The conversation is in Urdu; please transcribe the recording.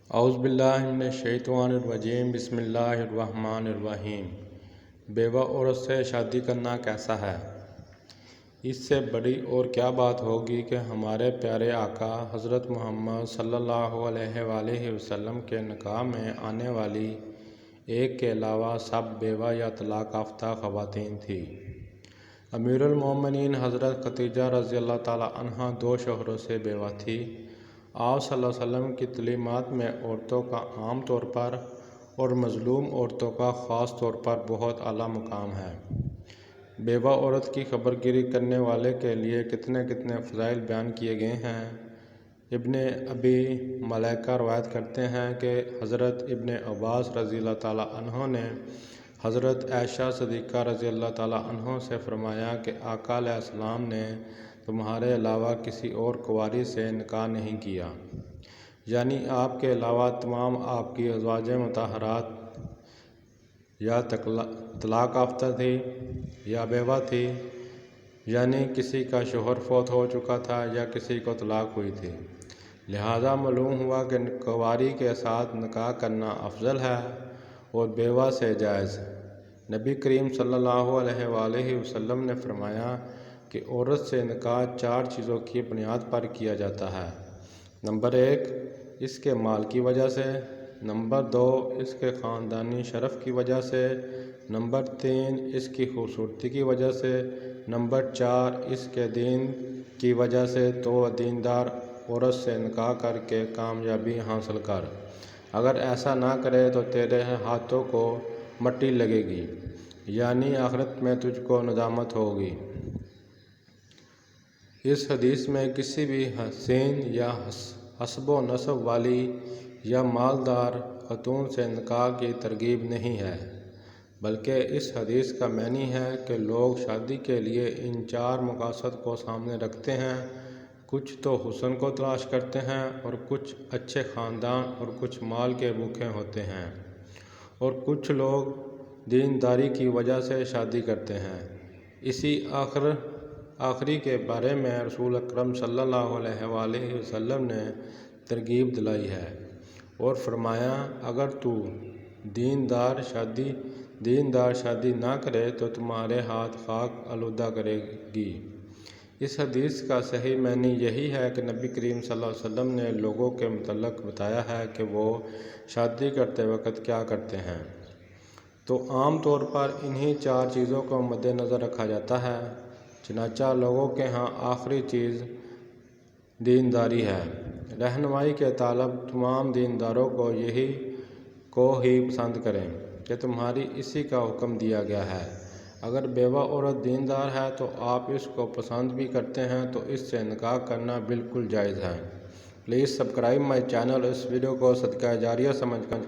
اعوذ باللہ من الشیطان الرجیم بسم اللہ الرحمن الرحیم۔ بیوہ عورت سے شادی کرنا کیسا ہے؟ اس سے بڑی اور کیا بات ہوگی کہ ہمارے پیارے آقا حضرت محمد صلی اللہ علیہ وآلہ وسلم کے نکاح میں آنے والی ایک کے علاوہ سب بیوہ یا طلاق یافتہ خواتین تھیں۔ امیر المومنین حضرت خدیجہ رضی اللہ تعالیٰ عنہا 2 شوہروں سے بیوہ تھی۔ آپ صلی اللہ علیہ وسلم کی تعلیمات میں عورتوں کا عام طور پر اور مظلوم عورتوں کا خاص طور پر بہت اعلیٰ مقام ہے۔ بیوہ عورت کی خبرگیری کرنے والے کے لیے کتنے فضائل بیان کیے گئے ہیں۔ ابن ابی ملیکہ روایت کرتے ہیں کہ حضرت ابن عباس رضی اللہ تعالیٰ عنہ نے حضرت عائشہ صدیقہ رضی اللہ تعالیٰ عنہ سے فرمایا کہ آقا علیہ السلام نے تمہارے علاوہ کسی اور کنواری سے نکاح نہیں کیا، یعنی آپ کے علاوہ تمام آپ کی ازواج مطہرات یا طلاق یافتہ تھی یا بیوہ تھی، یعنی کسی کا شوہر فوت ہو چکا تھا یا کسی کو طلاق ہوئی تھی۔ لہٰذا معلوم ہوا کہ کنواری کے ساتھ نکاح کرنا افضل ہے اور بیوہ سے جائز۔ نبی کریم صلی اللہ علیہ وآلہ وسلم نے فرمایا کہ عورت سے نکاح 4 چیزوں کی بنیاد پر کیا جاتا ہے۔ نمبر 1، اس کے مال کی وجہ سے۔ نمبر 2، اس کے خاندانی شرف کی وجہ سے۔ نمبر 3، اس کی خوبصورتی کی وجہ سے۔ نمبر 4، اس کے دین کی وجہ سے۔ تو دیندار عورت سے نکاح کر کے کامیابی حاصل کر، اگر ایسا نہ کرے تو تیرے ہاتھوں کو مٹی لگے گی، یعنی آخرت میں تجھ کو ندامت ہوگی۔ اس حدیث میں کسی بھی حسین یا حسب و نسب والی یا مالدار خاتون سے نکاح کی ترغیب نہیں ہے، بلکہ اس حدیث کا معنی ہے کہ لوگ شادی کے لیے ان 4 مقاصد کو سامنے رکھتے ہیں۔ کچھ تو حسن کو تلاش کرتے ہیں اور کچھ اچھے خاندان اور کچھ مال کے بھوکے ہوتے ہیں، اور کچھ لوگ دینداری کی وجہ سے شادی کرتے ہیں۔ اسی آخری کے بارے میں رسول اکرم صلی اللہ علیہ وآلہ وسلم نے ترغیب دلائی ہے اور فرمایا اگر تو دیندار شادی نہ کرے تو تمہارے ہاتھ خاک آلودہ کرے گی۔ اس حدیث کا صحیح معنی یہی ہے کہ نبی کریم صلی اللہ علیہ وسلم نے لوگوں کے متعلق بتایا ہے کہ وہ شادی کرتے وقت کیا کرتے ہیں، تو عام طور پر انہی 4 چیزوں کو مد نظر رکھا جاتا ہے۔ چنانچہ لوگوں کے ہاں آخری چیز دینداری ہے۔ رہنمائی کے طالب تمام دینداروں کو ہی پسند کریں کہ تمہاری اسی کا حکم دیا گیا ہے۔ اگر بیوہ عورت دیندار ہے تو آپ اس کو پسند بھی کرتے ہیں تو اس سے نکاح کرنا بالکل جائز ہے۔ Please subscribe my channel. اس ویڈیو کو صدقہ جاریہ سمجھ کر